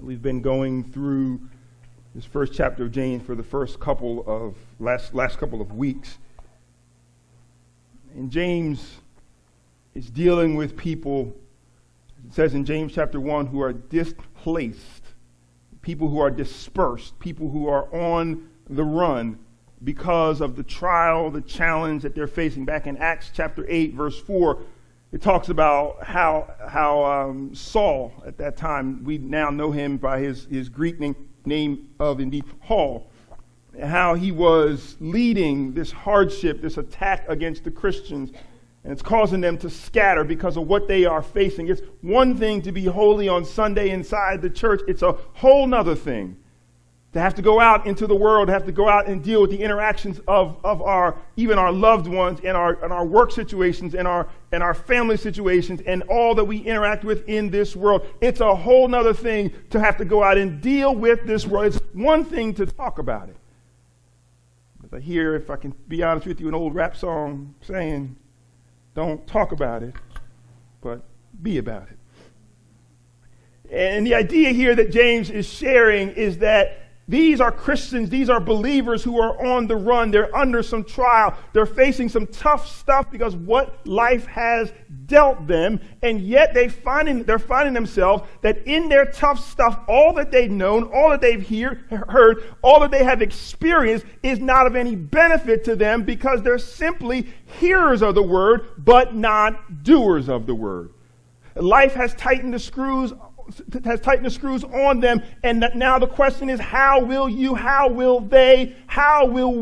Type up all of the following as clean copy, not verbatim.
We've been going through this first chapter of James for the first couple of last couple of weeks. And James is dealing with people, it says in James chapter 1, who are displaced, people who are dispersed, people who are on the run because of the trial, the challenge that they're facing. Back in Acts chapter 8, verse 4, it talks about how Saul, at that time, we now know him by his Greek name of, indeed, Paul, how he was leading this hardship, this attack against the Christians, and it's causing them to scatter because of what they are facing. It's one thing to be holy on Sunday inside the church. It's a whole nother thing to have to go out into the world, have to go out and deal with the interactions of our loved ones, in our work situations, in our family situations, and all that we interact with in this world. It's a whole nother thing to have to go out and deal with this world. It's one thing to talk about it. But I hear, if I can be honest with you, an old rap song saying, don't talk about it, but be about it. And the idea here that James is sharing is that these are Christians, these are believers who are on the run. They're under some trial. They're facing some tough stuff because what life has dealt them, and yet they're finding themselves that in their tough stuff, all that they've known, all that they've heard, all that they have experienced is not of any benefit to them because they're simply hearers of the word, but not doers of the word. Life has tightened the screws on them, and now the question is, how will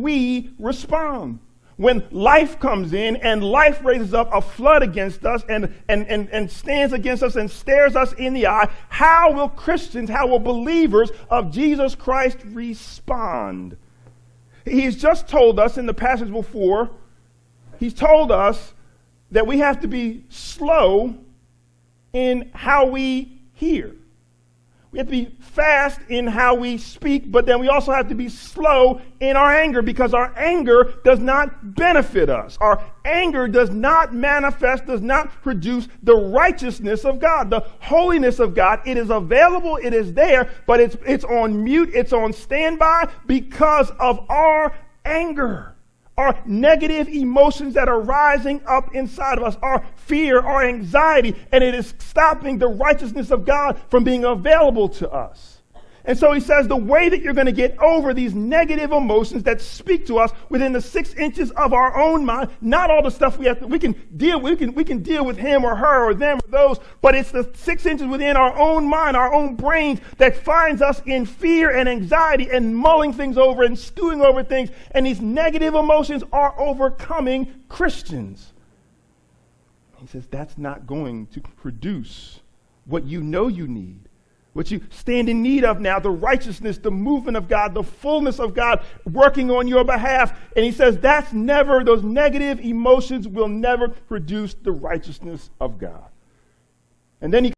we respond? When life comes in and life raises up a flood against us and stands against us and stares us in the eye, how will Christians, how will believers of Jesus Christ respond? He's just told us in the passage before, he's told us that we have to be slow in how we hear. We have to be fast in how we speak, but then we also have to be slow in our anger because our anger does not benefit us. Our anger does not manifest, does not produce the righteousness of God, the holiness of God. It is available, it is there, but it's on mute, it's on standby because of our anger. Our negative emotions that are rising up inside of us, our fear, our anxiety, and it is stopping the righteousness of God from being available to us. And so he says the way that you're going to get over these negative emotions that speak to us within the 6 inches of our own mind, not all the stuff we can deal with him or her or them or those, but it's the 6 inches within our own mind, our own brains that finds us in fear and anxiety and mulling things over and stewing over things. And these negative emotions are overcoming Christians. He says that's not going to produce what you know you need. What you stand in need of now, the righteousness, the movement of God, the fullness of God working on your behalf. And he says those negative emotions will never produce the righteousness of God. And then he